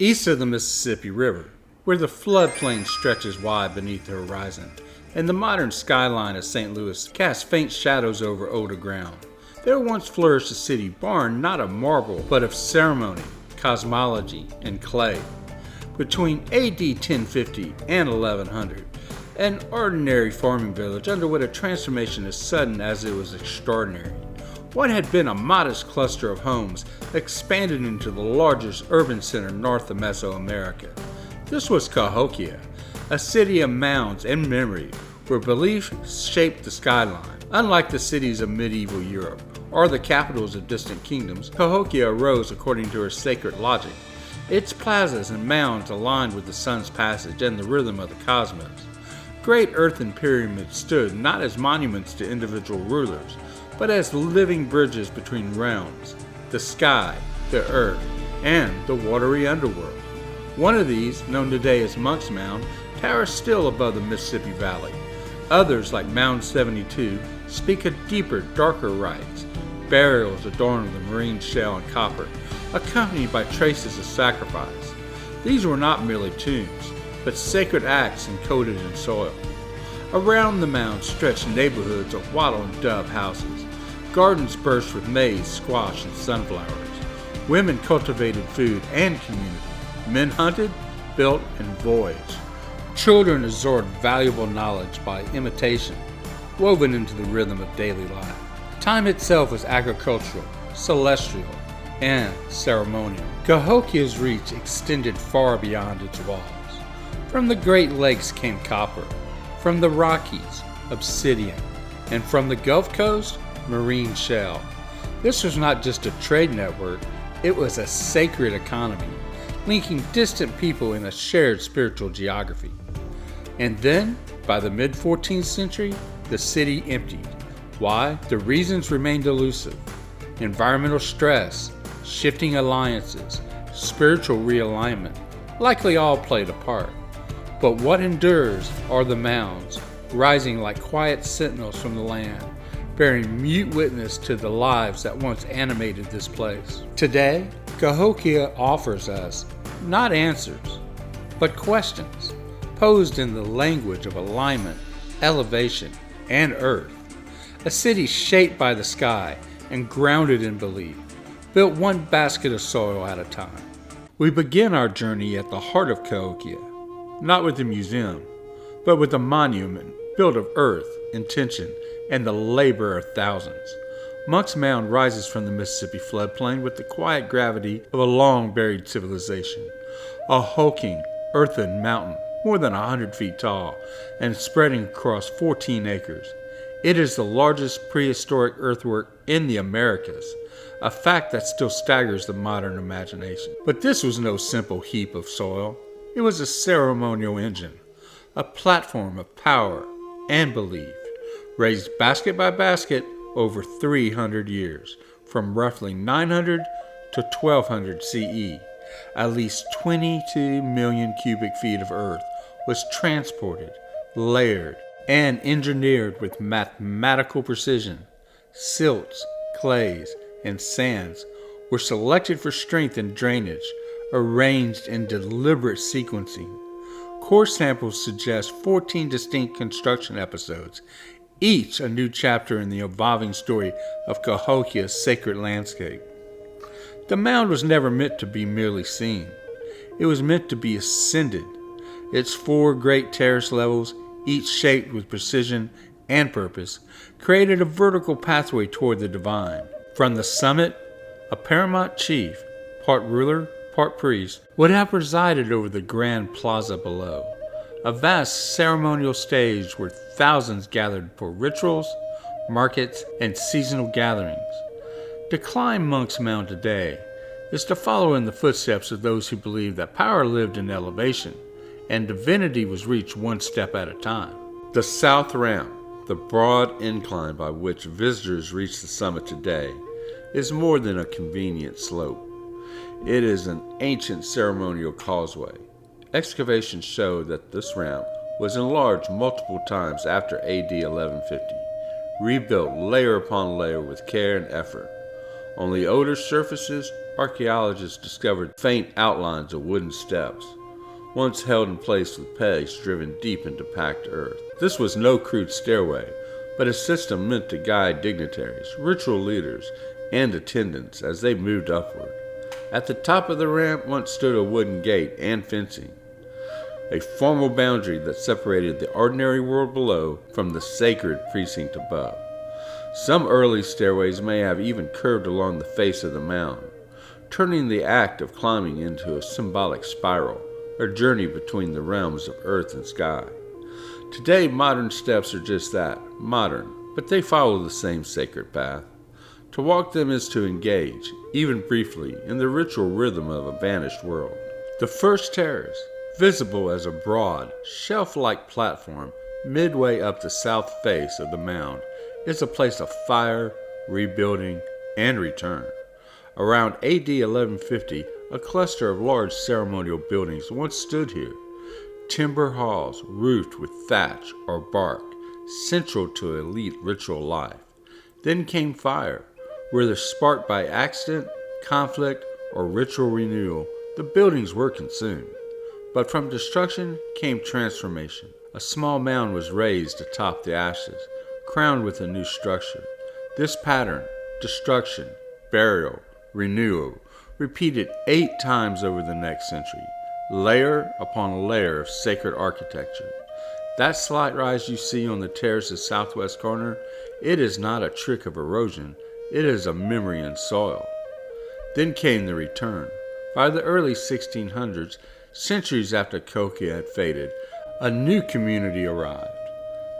East of the Mississippi River, where the floodplain stretches wide beneath the horizon, and the modern skyline of St. Louis casts faint shadows over older ground, there once flourished a city born not of marble, but of ceremony, cosmology, and clay. Between AD 1050 and 1100, an ordinary farming village underwent a transformation as sudden as it was extraordinary. What had been a modest cluster of homes expanded into the largest urban center north of Mesoamerica. This was Cahokia, a city of mounds and memory where belief shaped the skyline. Unlike the cities of medieval Europe or the capitals of distant kingdoms, Cahokia arose according to her sacred logic. Its plazas and mounds aligned with the sun's passage and the rhythm of the cosmos. Great earthen pyramids stood not as monuments to individual rulers, but as living bridges between realms, the sky, the earth, and the watery underworld. One of these, known today as Monks Mound, towers still above the Mississippi Valley. Others, like Mound 72, speak of deeper, darker rites, burials adorned with marine shell and copper, accompanied by traces of sacrifice. These were not merely tombs, but sacred acts encoded in soil. Around the mound stretched neighborhoods of wattle and dove houses. Gardens burst with maize, squash, and sunflowers. Women cultivated food and community. Men hunted, built, and voyaged. Children absorbed valuable knowledge by imitation, woven into the rhythm of daily life. Time itself was agricultural, celestial, and ceremonial. Cahokia's reach extended far beyond its walls. From the Great Lakes came copper, from the Rockies, obsidian, and from the Gulf Coast, marine shell. This was not just a trade network, it was a sacred economy, linking distant people in a shared spiritual geography. And then, by the mid-14th century, the city emptied. Why? The reasons remained elusive. Environmental stress, shifting alliances, spiritual realignment, likely all played a part. But what endures are the mounds, rising like quiet sentinels from the land, bearing mute witness to the lives that once animated this place. Today, Cahokia offers us not answers, but questions, posed in the language of alignment, elevation, and earth. A city shaped by the sky and grounded in belief, built one basket of soil at a time. We begin our journey at the heart of Cahokia, not with a museum, but with a monument built of earth, intention, and the labor of thousands. Monks Mound rises from the Mississippi floodplain with the quiet gravity of a long-buried civilization. A hulking, earthen mountain, more than 100 feet tall, and spreading across 14 acres. It is the largest prehistoric earthwork in the Americas, a fact that still staggers the modern imagination. But this was no simple heap of soil. It was a ceremonial engine, a platform of power and belief, raised basket by basket over 300 years, from roughly 900 to 1200 CE. At least 22 million cubic feet of earth was transported, layered, and engineered with mathematical precision. Silts, clays, and sands were selected for strength and drainage, arranged in deliberate sequencing. Core samples suggest 14 distinct construction episodes, each a new chapter in the evolving story of Cahokia's sacred landscape. The mound was never meant to be merely seen. It was meant to be ascended. Its 4 great terrace levels, each shaped with precision and purpose, created a vertical pathway toward the divine. From the summit, a paramount chief, part ruler, part priest, would have presided over the grand plaza below, a vast ceremonial stage where thousands gathered for rituals, markets, and seasonal gatherings. To climb Monks Mound today is to follow in the footsteps of those who believed that power lived in elevation, and divinity was reached one step at a time. The south ramp, the broad incline by which visitors reach the summit today, is more than a convenient slope. It is an ancient ceremonial causeway. Excavations show that this ramp was enlarged multiple times after AD 1150, rebuilt layer upon layer with care and effort. On the older surfaces, archaeologists discovered faint outlines of wooden steps, once held in place with pegs driven deep into packed earth. This was no crude stairway, but a system meant to guide dignitaries, ritual leaders, and attendants as they moved upward. At the top of the ramp once stood a wooden gate and fencing, a formal boundary that separated the ordinary world below from the sacred precinct above. Some early stairways may have even curved along the face of the mound, turning the act of climbing into a symbolic spiral, a journey between the realms of earth and sky. Today, modern steps are just that, modern, but they follow the same sacred path. To walk them is to engage, even briefly, in the ritual rhythm of a vanished world. The first terrace, visible as a broad, shelf-like platform midway up the south face of the mound, is a place of fire, rebuilding, and return. Around AD 1150, a cluster of large ceremonial buildings once stood here. Timber halls roofed with thatch or bark, central to elite ritual life. Then came fire. Whether sparked by accident, conflict, or ritual renewal, the buildings were consumed. But from destruction came transformation. A small mound was raised atop the ashes, crowned with a new structure. This pattern, destruction, burial, renewal, repeated 8 times over the next century, layer upon layer of sacred architecture. That slight rise you see on the terrace's southwest corner, it is not a trick of erosion, it is a memory in soil. Then came the return. By the early 1600s, centuries after Cahokia had faded, a new community arrived.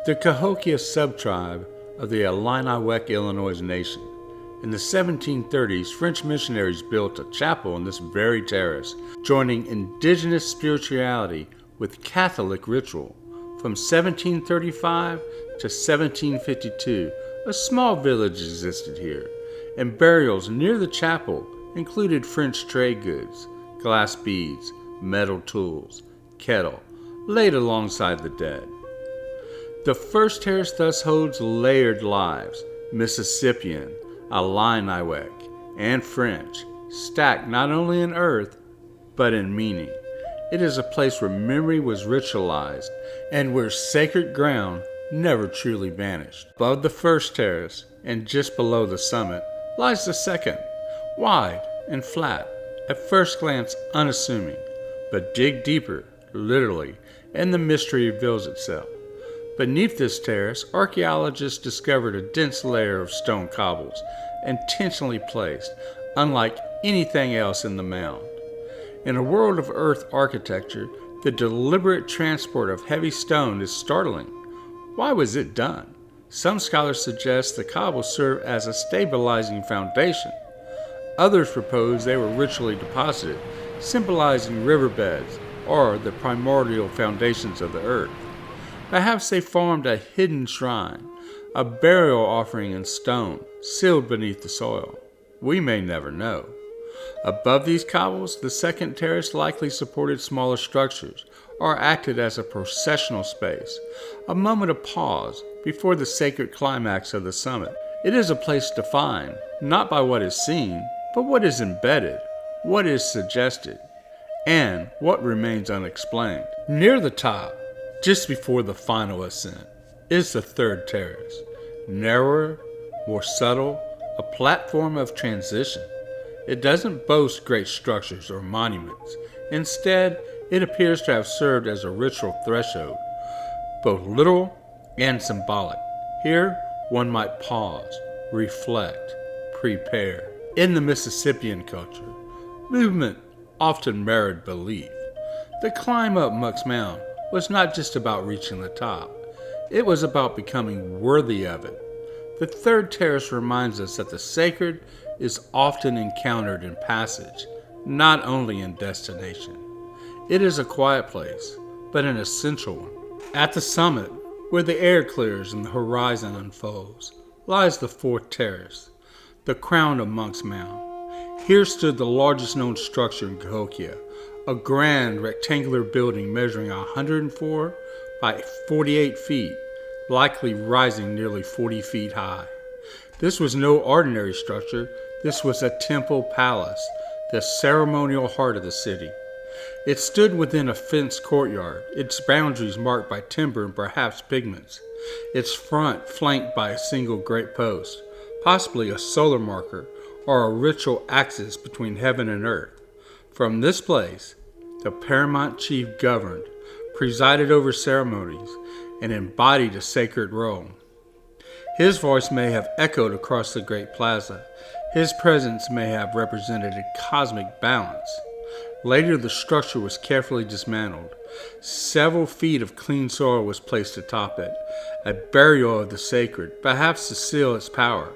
The Cahokia subtribe of the Illinois, Illinois nation. In the 1730s, French missionaries built a chapel on this very terrace, joining indigenous spirituality with Catholic ritual. From 1735 to 1752, a small village existed here, and burials near the chapel included French trade goods, glass beads, metal tools, kettle, laid alongside the dead. The first terrace thus holds layered lives, Mississippian, Illiniwek, and French, stacked not only in earth, but in meaning. It is a place where memory was ritualized, and where sacred ground never truly vanished. Above the first terrace, and just below the summit, lies the second, wide and flat, at first glance unassuming, but dig deeper, literally, and the mystery reveals itself. Beneath this terrace, archaeologists discovered a dense layer of stone cobbles, intentionally placed, unlike anything else in the mound. In a world of earth architecture, the deliberate transport of heavy stone is startling. Why was it done? Some scholars suggest the cobbles serve as a stabilizing foundation. Others propose they were ritually deposited, symbolizing riverbeds or the primordial foundations of the earth. Perhaps they formed a hidden shrine, a burial offering in stone, sealed beneath the soil. We may never know. Above these cobbles, the second terrace likely supported smaller structures, or acted as a processional space, a moment of pause before the sacred climax of the summit. It is a place defined, not by what is seen, but what is embedded, what is suggested, and what remains unexplained. Near the top, just before the final ascent, is the third terrace, narrower, more subtle, a platform of transition. It doesn't boast great structures or monuments. Instead, it appears to have served as a ritual threshold, both literal and symbolic. Here, one might pause, reflect, prepare. In the Mississippian culture, movement often mirrored belief. The climb up Monks Mound was not just about reaching the top. It was about becoming worthy of it. The third terrace reminds us that the sacred is often encountered in passage, not only in destination. It is a quiet place, but an essential one. At the summit, where the air clears and the horizon unfolds, lies the fourth terrace, the crown of Monks Mound. Here stood the largest known structure in Cahokia, a grand rectangular building measuring 104 by 48 feet, likely rising nearly 40 feet high. This was no ordinary structure. This was a temple palace, the ceremonial heart of the city. It stood within a fenced courtyard, its boundaries marked by timber and perhaps pigments, its front flanked by a single great post, possibly a solar marker or a ritual axis between heaven and earth. From this place, the paramount chief governed, presided over ceremonies, and embodied a sacred role. His voice may have echoed across the great plaza. His presence may have represented a cosmic balance. Later, the structure was carefully dismantled. Several feet of clean soil was placed atop it, a burial of the sacred, perhaps to seal its power.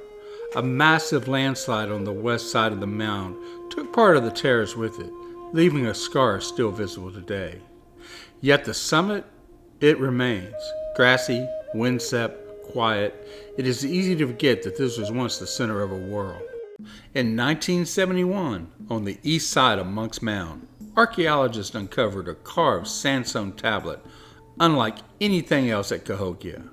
A massive landslide on the west side of the mound took part of the terrace with it, leaving a scar still visible today. Yet the summit, it remains, grassy, windswept, quiet. It is easy to forget that this was once the center of a world. In 1971, on the east side of Monks Mound, archaeologists uncovered a carved sandstone tablet unlike anything else at Cahokia.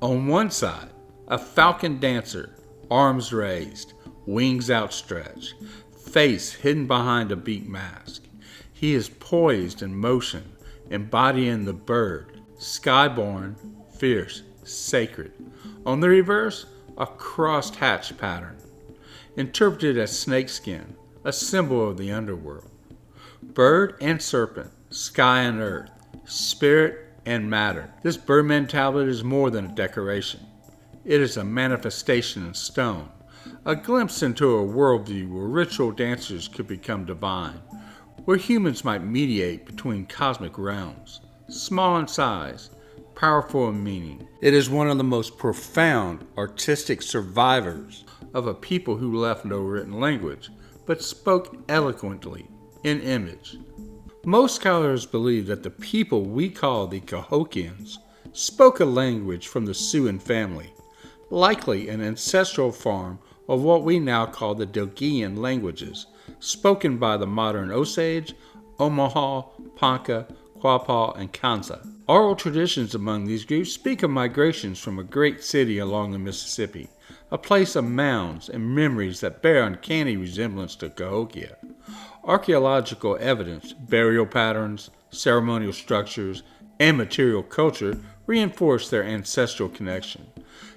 On one side, a falcon dancer, arms raised, wings outstretched, face hidden behind a beak mask. He is poised in motion, embodying the bird, skyborn, fierce, sacred. On the reverse, a crossed hatch pattern, interpreted as snakeskin, a symbol of the underworld. Bird and serpent, sky and earth, spirit and matter. This Birdman tablet is more than a decoration. It is a manifestation in stone, a glimpse into a worldview where ritual dancers could become divine, where humans might mediate between cosmic realms, small in size, powerful in meaning. It is one of the most profound artistic survivors of a people who left no written language, but spoke eloquently in image. Most scholars believe that the people we call the Cahokians spoke a language from the Siouan family, likely an ancestral form of what we now call the Dogean languages, spoken by the modern Osage, Omaha, Ponca, Quapaw, and Kansa. Oral traditions among these groups speak of migrations from a great city along the Mississippi, a place of mounds and memories that bear uncanny resemblance to Cahokia. Archaeological evidence, burial patterns, ceremonial structures, and material culture reinforce their ancestral connection,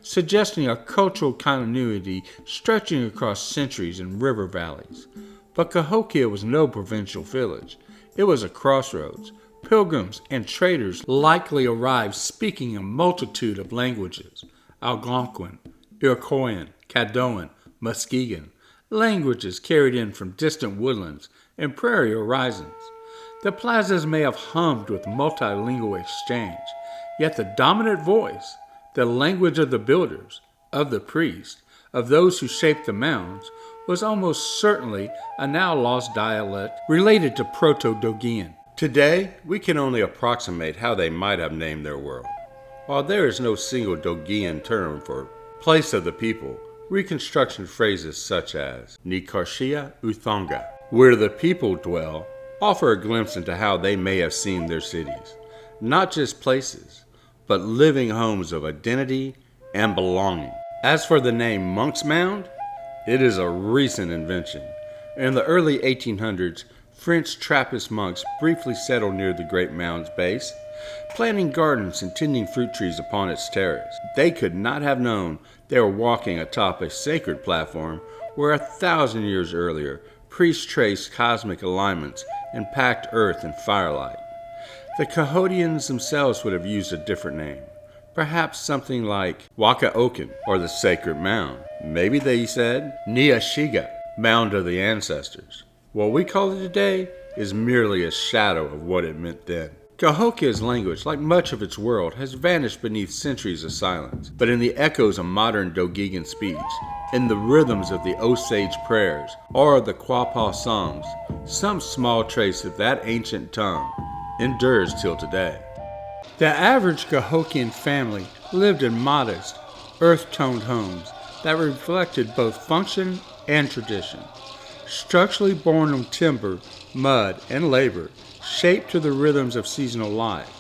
suggesting a cultural continuity stretching across centuries and river valleys. But Cahokia was no provincial village. It was a crossroads. Pilgrims and traders likely arrived speaking a multitude of languages: Algonquin, Iroquoian, Caddoan, Muskegon, languages carried in from distant woodlands and prairie horizons. The plazas may have hummed with multilingual exchange, yet the dominant voice, the language of the builders, of the priests, of those who shaped the mounds, was almost certainly a now lost dialect related to Proto-Dogean. Today, we can only approximate how they might have named their world. While there is no single Dogean term for place of the people, reconstruction phrases such as Nikarshia Uthanga, where the people dwell, offer a glimpse into how they may have seen their cities. Not just places, but living homes of identity and belonging. As for the name Monks Mound, it is a recent invention. In the early 1800s, French Trappist monks briefly settled near the Great Mound's base, planting gardens and tending fruit trees upon its terrace. They could not have known they were walking atop a sacred platform where 1,000 years earlier, priests traced cosmic alignments and packed earth and firelight. The Cahokians themselves would have used a different name, perhaps something like Wakaoken, or the Sacred Mound. Maybe they said Niashiga, Mound of the Ancestors. What we call it today is merely a shadow of what it meant then. Cahokia's language, like much of its world, has vanished beneath centuries of silence. But in the echoes of modern Dogegan speech, in the rhythms of the Osage prayers, or the Quapaw songs, some small trace of that ancient tongue endures till today. The average Cahokian family lived in modest, earth-toned homes that reflected both function and tradition. Structurally born on timber, mud, and labor, shaped to the rhythms of seasonal life.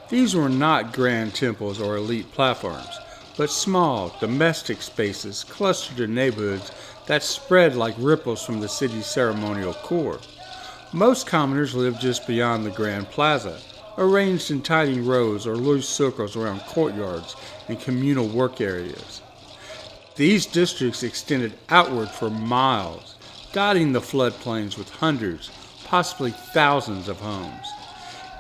These were not grand temples or elite platforms, but small, domestic spaces clustered in neighborhoods that spread like ripples from the city's ceremonial core. Most commoners lived just beyond the Grand Plaza, arranged in tiny rows or loose circles around courtyards and communal work areas. These districts extended outward for miles, dotting the floodplains with hundreds, possibly thousands of homes.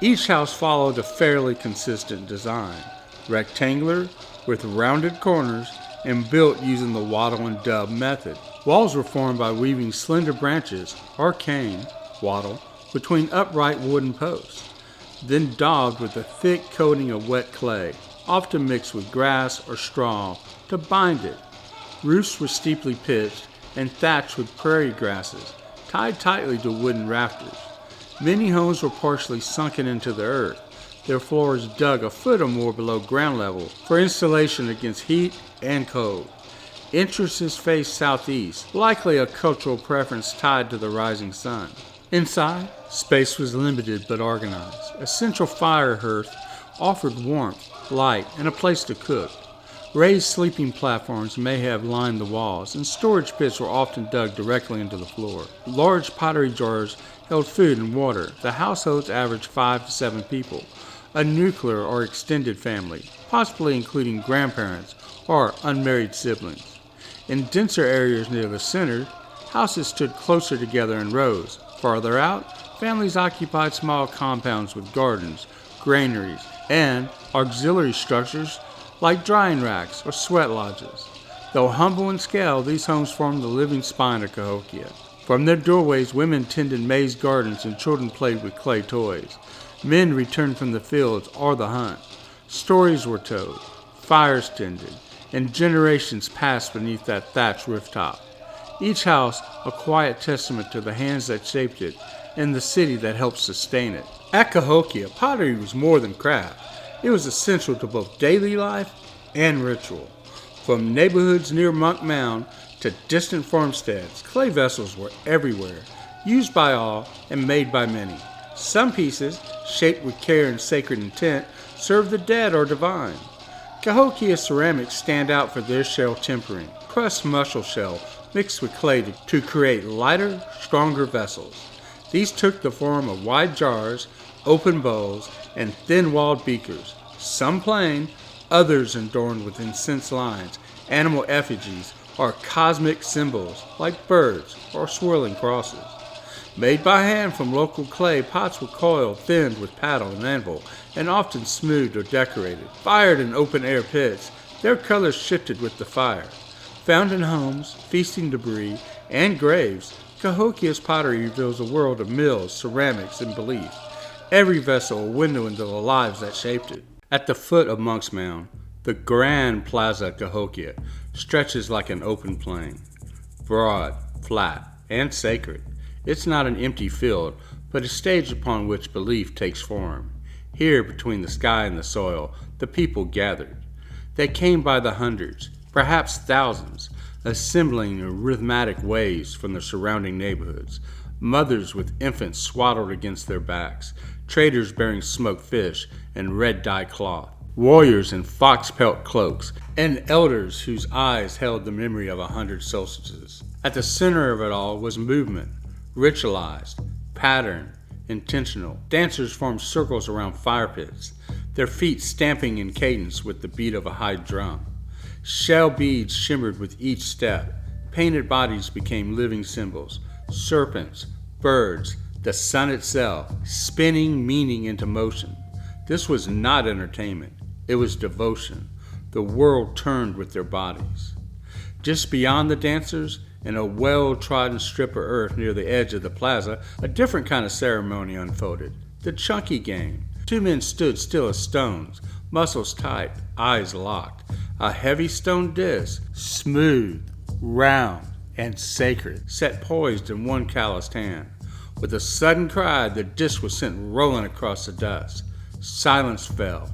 Each house followed a fairly consistent design, rectangular with rounded corners and built using the wattle and dub method. Walls were formed by weaving slender branches or cane, wattle, between upright wooden posts, then daubed with a thick coating of wet clay, often mixed with grass or straw, to bind it. Roofs were steeply pitched and thatched with prairie grasses, tied tightly to wooden rafters. Many homes were partially sunken into the earth, their floors dug a foot or more below ground level for insulation against heat and cold. Entrances faced southeast, likely a cultural preference tied to the rising sun. Inside, space was limited but organized. A central fire hearth offered warmth, light, and a place to cook. Raised sleeping platforms may have lined the walls, and storage pits were often dug directly into the floor. Large pottery jars held food and water. The households averaged 5 to 7 people, a nuclear or extended family, possibly including grandparents or unmarried siblings. In denser areas near the center, houses stood closer together in rows. Farther out, families occupied small compounds with gardens, granaries, and auxiliary structures like drying racks or sweat lodges. Though humble in scale, these homes formed the living spine of Cahokia. From their doorways, women tended maize gardens and children played with clay toys. Men returned from the fields or the hunt. Stories were told, fires tended, and generations passed beneath that thatched rooftop. Each house a quiet testament to the hands that shaped it and the city that helped sustain it. At Cahokia, pottery was more than craft. It was essential to both daily life and ritual. From neighborhoods near Monks Mound to distant farmsteads, clay vessels were everywhere, used by all and made by many. Some pieces, shaped with care and sacred intent, served the dead or divine. Cahokia ceramics stand out for their shell tempering, crushed mussel shell mixed with clay to create lighter, stronger vessels. These took the form of wide jars, open bowls, and thin-walled beakers, some plain, others adorned with incense lines, animal effigies, or cosmic symbols like birds or swirling crosses. Made by hand from local clay, pots were coiled, thinned with paddle and anvil, and often smoothed or decorated. Fired in open-air pits, their colors shifted with the fire. Found in homes, feasting debris, and graves, Cahokia's pottery reveals a world of mills, ceramics, and belief. Every vessel a window into the lives that shaped it. At the foot of Monks Mound, the Grand Plaza Cahokia stretches like an open plain. Broad, flat, and sacred, it's not an empty field, but a stage upon which belief takes form. Here, between the sky and the soil, the people gathered. They came by the hundreds, perhaps thousands, assembling in rhythmic waves from the surrounding neighborhoods. Mothers with infants swaddled against their backs, traders bearing smoked fish and red-dyed cloth, warriors in fox-pelt cloaks, and elders whose eyes held the memory of 100 solstices. At the center of it all was movement, ritualized, patterned, intentional. Dancers formed circles around fire pits, their feet stamping in cadence with the beat of a high drum. Shell beads shimmered with each step. Painted bodies became living symbols. Serpents, birds, the sun itself, spinning meaning into motion. This was not entertainment. It was devotion. The world turned with their bodies. Just beyond the dancers, in a well-trodden strip of earth near the edge of the plaza, a different kind of ceremony unfolded. The chunky game. 2 men stood still as stones, muscles tight, eyes locked. A heavy stone disc, smooth, round, and sacred, sat poised in one calloused hand. With a sudden cry, the disc was sent rolling across the dust. Silence fell.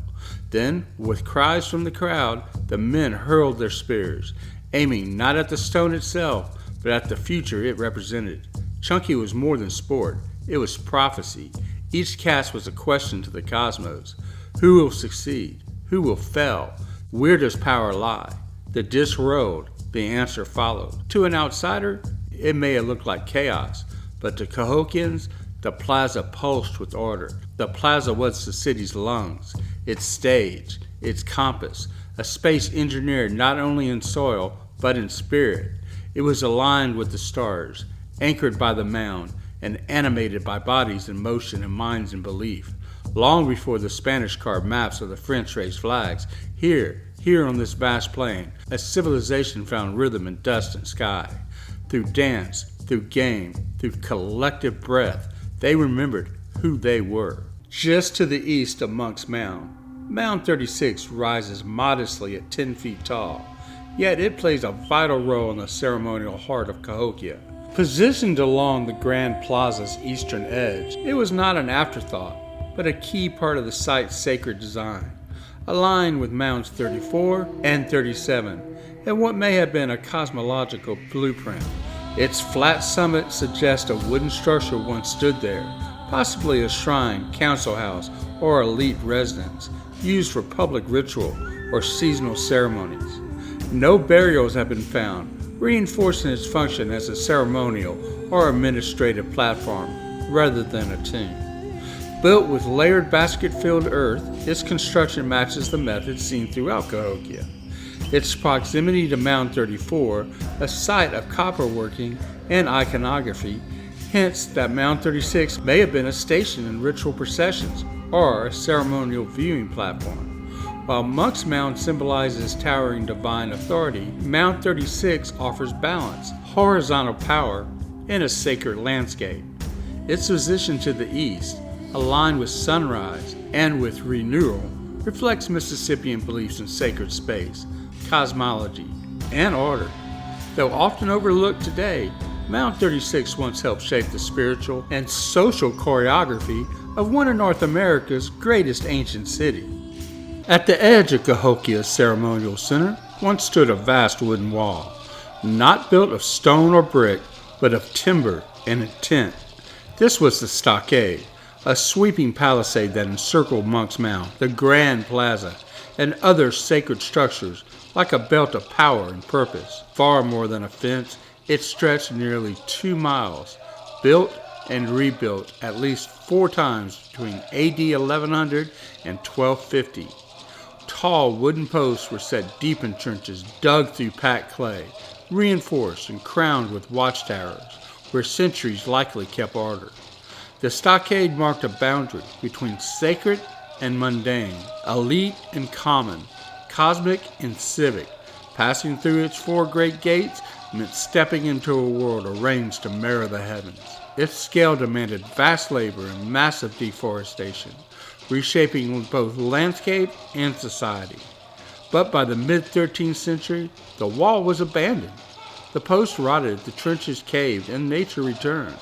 Then, with cries from the crowd, the men hurled their spears, aiming not at the stone itself, but at the future it represented. Chunky was more than sport. It was prophecy. Each cast was a question to the cosmos. Who will succeed? Who will fail? Where does power lie? The disc rolled, the answer followed. To an outsider, it may have looked like chaos, but to Cahokians, the plaza pulsed with order. The plaza was the city's lungs, its stage, its compass, a space engineered not only in soil, but in spirit. It was aligned with the stars, anchored by the mound, and animated by bodies in motion and minds in belief. Long before the Spanish carved maps of the French raised flags, here on this vast plain, a civilization found rhythm in dust and sky. Through dance, through game, through collective breath, they remembered who they were. Just to the east of Monks Mound, Mound 36 rises modestly at 10 feet tall, yet it plays a vital role in the ceremonial heart of Cahokia. Positioned along the Grand Plaza's eastern edge, it was not an afterthought, but a key part of the site's sacred design, aligned with Mounds 34 and 37, and what may have been a cosmological blueprint. Its flat summit suggests a wooden structure once stood there, possibly a shrine, council house, or elite residence, used for public ritual or seasonal ceremonies. No burials have been found, reinforcing its function as a ceremonial or administrative platform rather than a tomb. Built with layered basket-filled earth, its construction matches the method seen throughout Cahokia. Its proximity to Mound 34, a site of copperworking and iconography, hints that Mound 36 may have been a station in ritual processions or a ceremonial viewing platform. While Monks Mound symbolizes towering divine authority, Mound 36 offers balance, horizontal power, and a sacred landscape. Its position to the east, aligned with sunrise and with renewal, reflects Mississippian beliefs in sacred space, cosmology, and order. Though often overlooked today, Mound 36 once helped shape the spiritual and social choreography of one of North America's greatest ancient cities. At the edge of Cahokia's ceremonial center once stood a vast wooden wall, not built of stone or brick, but of timber and intent. This was the stockade, a sweeping palisade that encircled Monks Mound, the Grand Plaza, and other sacred structures like a belt of power and purpose. Far more than a fence, it stretched nearly 2 miles, built and rebuilt at least 4 times between AD 1100 and 1250. Tall wooden posts were set deep in trenches dug through packed clay, reinforced and crowned with watchtowers, where centuries likely kept order. The stockade marked a boundary between sacred and mundane, elite and common, cosmic and civic. Passing through its 4 great gates meant stepping into a world arranged to mirror the heavens. Its scale demanded vast labor and massive deforestation, reshaping both landscape and society. But by the mid-13th century, the wall was abandoned. The posts rotted, the trenches caved, and nature returned.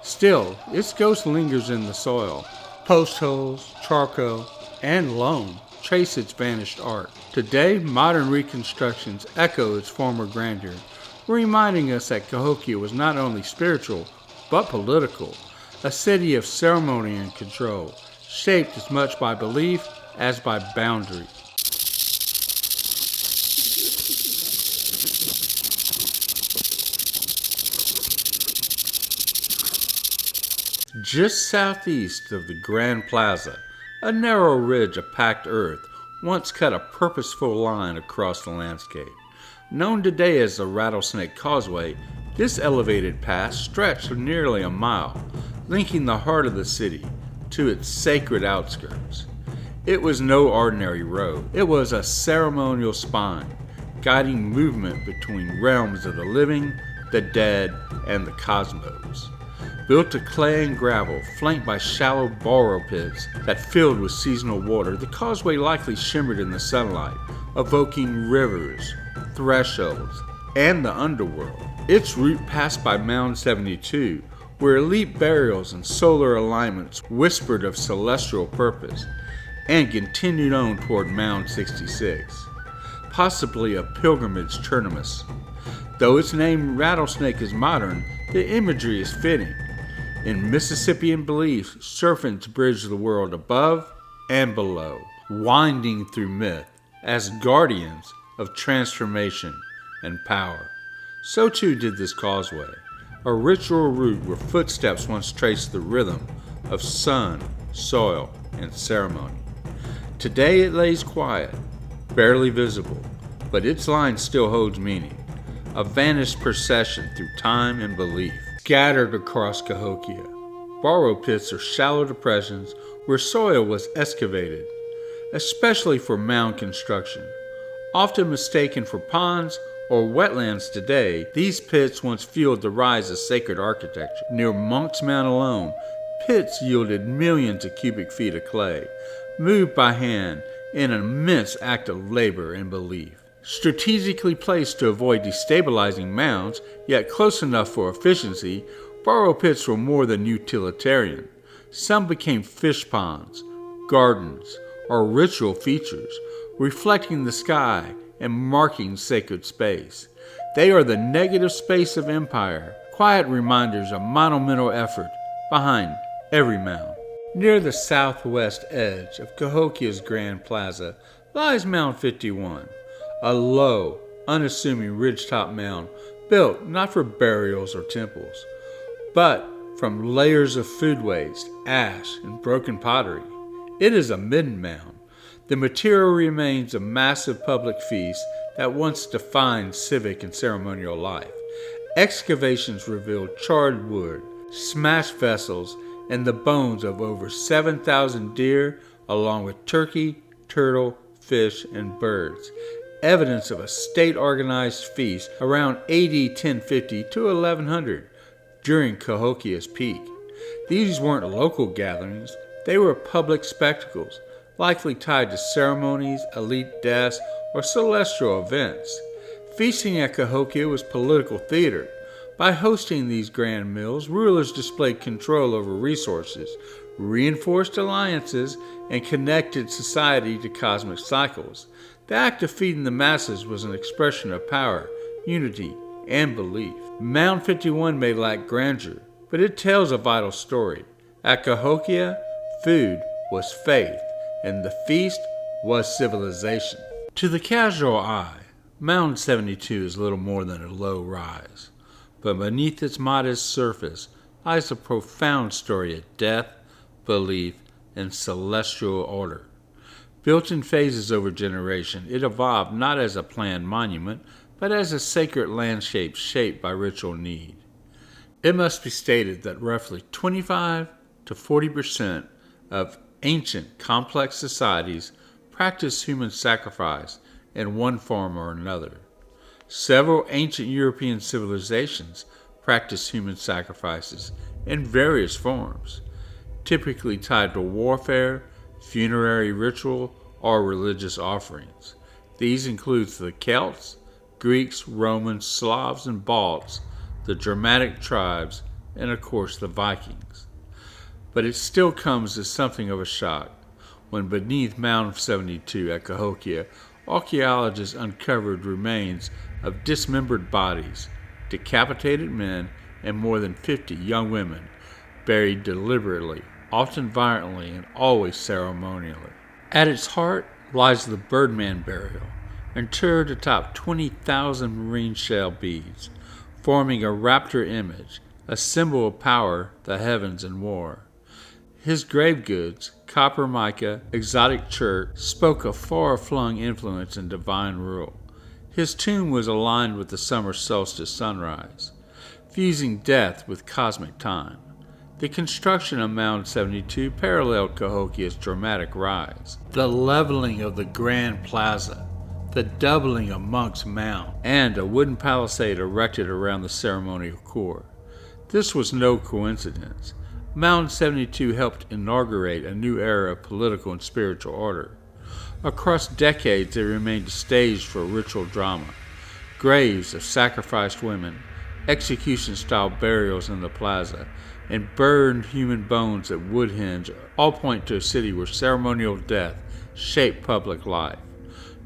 Still, its ghost lingers in the soil. Post holes, charcoal, and loam trace its vanished art. Today, modern reconstructions echo its former grandeur, reminding us that Cahokia was not only spiritual, but political, a city of ceremony and control, shaped as much by belief as by boundary. Just southeast of the Grand Plaza, a narrow ridge of packed earth once cut a purposeful line across the landscape. Known today as the Rattlesnake Causeway, this elevated pass stretched for nearly a mile, linking the heart of the city to its sacred outskirts. It was no ordinary road. It was a ceremonial spine, guiding movement between realms of the living, the dead, and the cosmos. Built of clay and gravel, flanked by shallow borrow pits that filled with seasonal water, the causeway likely shimmered in the sunlight, evoking rivers, thresholds, and the underworld. Its route passed by Mound 72, where elite burials and solar alignments whispered of celestial purpose, and continued on toward Mound 66, possibly a pilgrimage terminus. Though its name Rattlesnake is modern, the imagery is fitting. In Mississippian belief, serpents bridge the world above and below, winding through myth as guardians of transformation and power. So too did this causeway, a ritual route where footsteps once traced the rhythm of sun, soil, and ceremony. Today it lays quiet, barely visible, but its line still holds meaning, a vanished procession through time and belief. Scattered across Cahokia, borrow pits are shallow depressions where soil was excavated, especially for mound construction. Often mistaken for ponds or wetlands today, these pits once fueled the rise of sacred architecture. Near Monks Mound alone, pits yielded millions of cubic feet of clay, moved by hand in an immense act of labor and belief. Strategically placed to avoid destabilizing mounds, yet close enough for efficiency, borrow pits were more than utilitarian. Some became fish ponds, gardens, or ritual features, reflecting the sky and marking sacred space. They are the negative space of empire, quiet reminders of monumental effort behind every mound. Near the southwest edge of Cahokia's Grand Plaza lies Mound 51, a low, unassuming ridgetop mound built not for burials or temples, but from layers of food waste, ash, and broken pottery. It is a midden mound, the material remains of massive public feasts that once defined civic and ceremonial life. Excavations revealed charred wood, smashed vessels, and the bones of over 7,000 deer, along with turkey, turtle, fish, and birds. Evidence of a state-organized feast around AD 1050 to 1100 during Cahokia's peak. These weren't local gatherings, they were public spectacles, likely tied to ceremonies, elite deaths, or celestial events. Feasting at Cahokia was political theater. By hosting these grand meals, rulers displayed control over resources, reinforced alliances, and connected society to cosmic cycles. The act of feeding the masses was an expression of power, unity, and belief. Mound 51 may lack grandeur, but it tells a vital story. At Cahokia, food was faith, and the feast was civilization. To the casual eye, Mound 72 is little more than a low rise, but beneath its modest surface lies a profound story of death, belief, and celestial order. Built in phases over generation, it evolved not as a planned monument, but as a sacred landscape shaped by ritual need. It must be stated that roughly 25 to 40% of ancient, complex societies practiced human sacrifice in one form or another. Several ancient European civilizations practiced human sacrifices in various forms, typically tied to warfare, funerary ritual, or religious offerings. These include the Celts, Greeks, Romans, Slavs, and Balts, the Germanic tribes, and of course the Vikings. But it still comes as something of a shock when beneath Mound 72 at Cahokia, archaeologists uncovered remains of dismembered bodies, decapitated men, and more than 50 young women buried deliberately, often violently, and always ceremonially. At its heart lies the Birdman burial, interred atop 20,000 marine shell beads, forming a raptor image, a symbol of power, the heavens, and war. His grave goods, copper mica, exotic chert, spoke of far-flung influence and divine rule. His tomb was aligned with the summer solstice sunrise, fusing death with cosmic time. The construction of Mound 72 paralleled Cahokia's dramatic rise. The leveling of the Grand Plaza, the doubling of Monks Mound, and a wooden palisade erected around the ceremonial core. This was no coincidence. Mound 72 helped inaugurate a new era of political and spiritual order. Across decades, it remained a stage for ritual drama. Graves of sacrificed women, execution-style burials in the plaza, and burned human bones at Woodhenge all point to a city where ceremonial death shaped public life.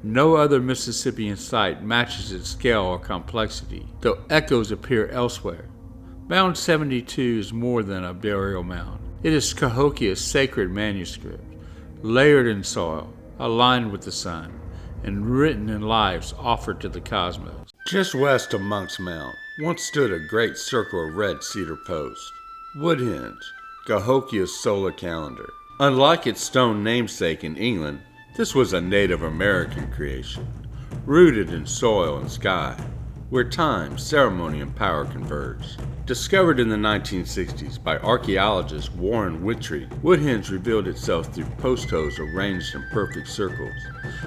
No other Mississippian site matches its scale or complexity, though echoes appear elsewhere. Mound 72 is more than a burial mound. It is Cahokia's sacred manuscript, layered in soil, aligned with the sun, and written in lives offered to the cosmos. Just west of Monks Mound once stood a great circle of red cedar posts. Woodhenge, Cahokia's solar calendar. Unlike its stone namesake in England, this was a Native American creation, rooted in soil and sky, where time, ceremony, and power converge. Discovered in the 1960s by archaeologist Warren Whittree, Woodhenge revealed itself through post holes arranged in perfect circles.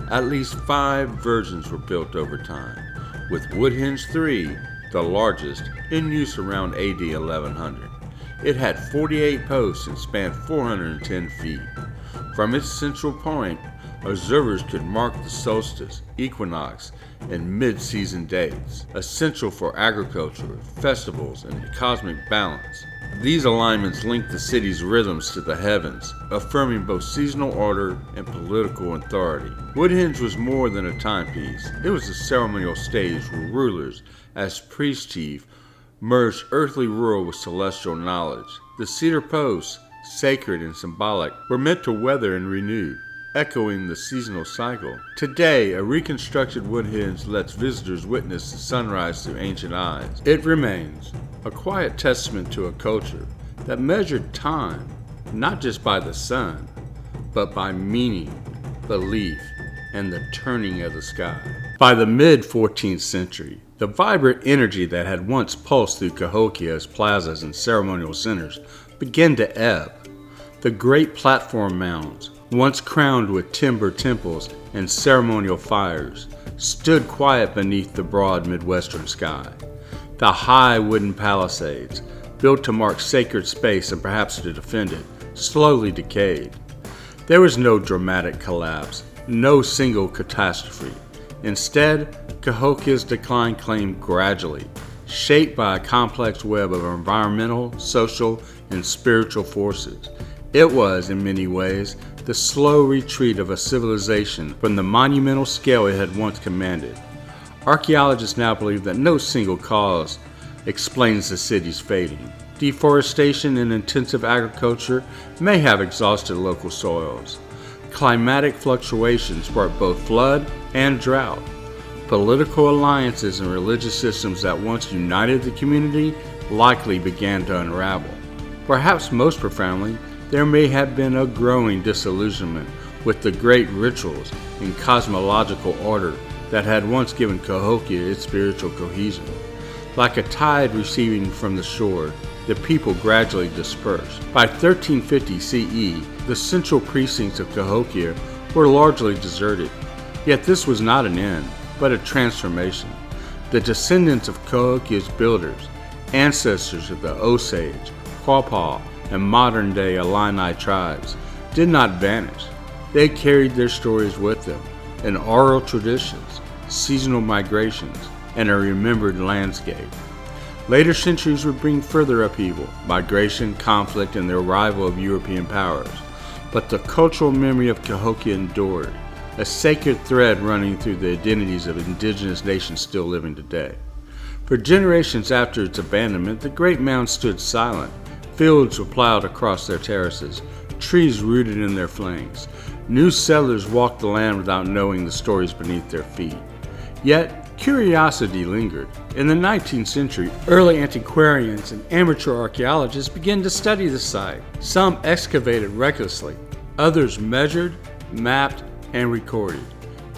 At least 5 versions were built over time, with Woodhenge 3, the largest, in use around AD 1100. It had 48 posts and spanned 410 feet. From its central point, observers could mark the solstice, equinox, and mid-season dates, essential for agriculture, festivals, and cosmic balance. These alignments linked the city's rhythms to the heavens, affirming both seasonal order and political authority. Woodhenge was more than a timepiece. It was a ceremonial stage where rulers, as priest chief, merged earthly rule with celestial knowledge. The cedar posts, sacred and symbolic, were meant to weather and renew, echoing the seasonal cycle. Today, a reconstructed Woodhenge lets visitors witness the sunrise through ancient eyes. It remains a quiet testament to a culture that measured time not just by the sun, but by meaning, belief, and the turning of the sky. By the mid-14th century, the vibrant energy that had once pulsed through Cahokia's plazas and ceremonial centers began to ebb. The great platform mounds, once crowned with timber temples and ceremonial fires, stood quiet beneath the broad Midwestern sky. The high wooden palisades, built to mark sacred space and perhaps to defend it, slowly decayed. There was no dramatic collapse, no single catastrophe. Instead, Cahokia's decline came gradually, shaped by a complex web of environmental, social, and spiritual forces. It was, in many ways, the slow retreat of a civilization from the monumental scale it had once commanded. Archaeologists now believe that no single cause explains the city's fading. Deforestation and intensive agriculture may have exhausted local soils. Climatic fluctuations brought both flood and drought. Political alliances and religious systems that once united the community likely began to unravel. Perhaps most profoundly, there may have been a growing disillusionment with the great rituals and cosmological order that had once given Cahokia its spiritual cohesion. Like a tide receding from the shore, the people gradually dispersed. By 1350 CE, the central precincts of Cahokia were largely deserted. Yet this was not an end, but a transformation. The descendants of Cahokia's builders, ancestors of the Osage, Quapaw, and modern-day Illini tribes, did not vanish. They carried their stories with them, in oral traditions, seasonal migrations, and a remembered landscape. Later centuries would bring further upheaval, migration, conflict, and the arrival of European powers. But the cultural memory of Cahokia endured, a sacred thread running through the identities of indigenous nations still living today. For generations after its abandonment, the great mound stood silent. Fields were plowed across their terraces, trees rooted in their flanks. New settlers walked the land without knowing the stories beneath their feet. Yet, curiosity lingered. In the 19th century, early antiquarians and amateur archaeologists began to study the site. Some excavated recklessly, others measured, mapped, and recorded.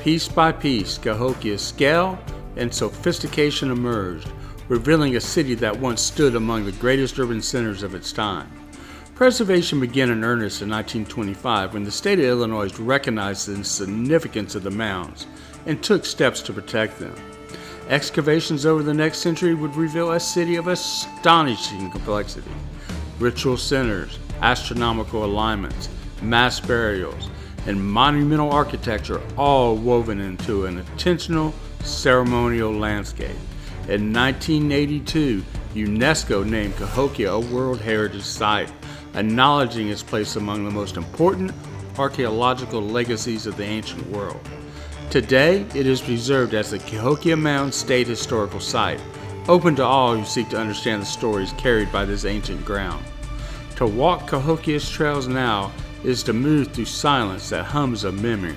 Piece by piece, Cahokia's scale and sophistication emerged, revealing a city that once stood among the greatest urban centers of its time. Preservation began in earnest in 1925 when the state of Illinois recognized the significance of the mounds and took steps to protect them. Excavations over the next century would reveal a city of astonishing complexity. Ritual centers, astronomical alignments, mass burials, and monumental architecture all woven into an intentional ceremonial landscape. In 1982, UNESCO named Cahokia a World Heritage Site, acknowledging its place among the most important archaeological legacies of the ancient world. Today, it is preserved as the Cahokia Mound State Historical Site, open to all who seek to understand the stories carried by this ancient ground. To walk Cahokia's trails now is to move through silence that hums of memory.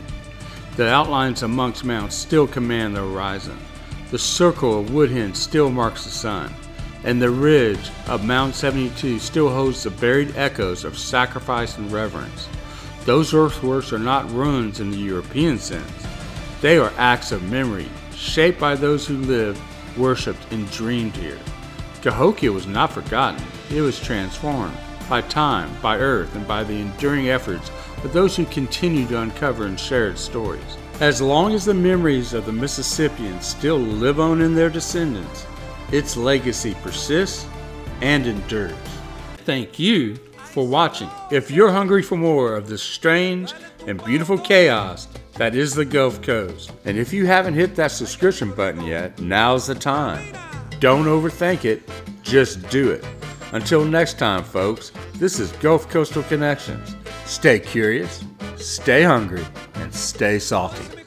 The outlines of Monks Mound still command the horizon. The circle of Woodhenge still marks the sun. And the ridge of Mount 72 still holds the buried echoes of sacrifice and reverence. Those earthworks are not ruins in the European sense. They are acts of memory, shaped by those who lived, worshipped, and dreamed here. Cahokia was not forgotten. It was transformed by time, by earth, and by the enduring efforts of those who continue to uncover and share its stories. As long as the memories of the Mississippians still live on in their descendants, its legacy persists and endures. Thank you for watching. If you're hungry for more of this strange and beautiful chaos that is the Gulf Coast, and if you haven't hit that subscription button yet, now's the time. Don't overthink it, just do it. Until next time, folks, this is Gulf Coastal Connections. Stay curious, stay hungry, and stay salty.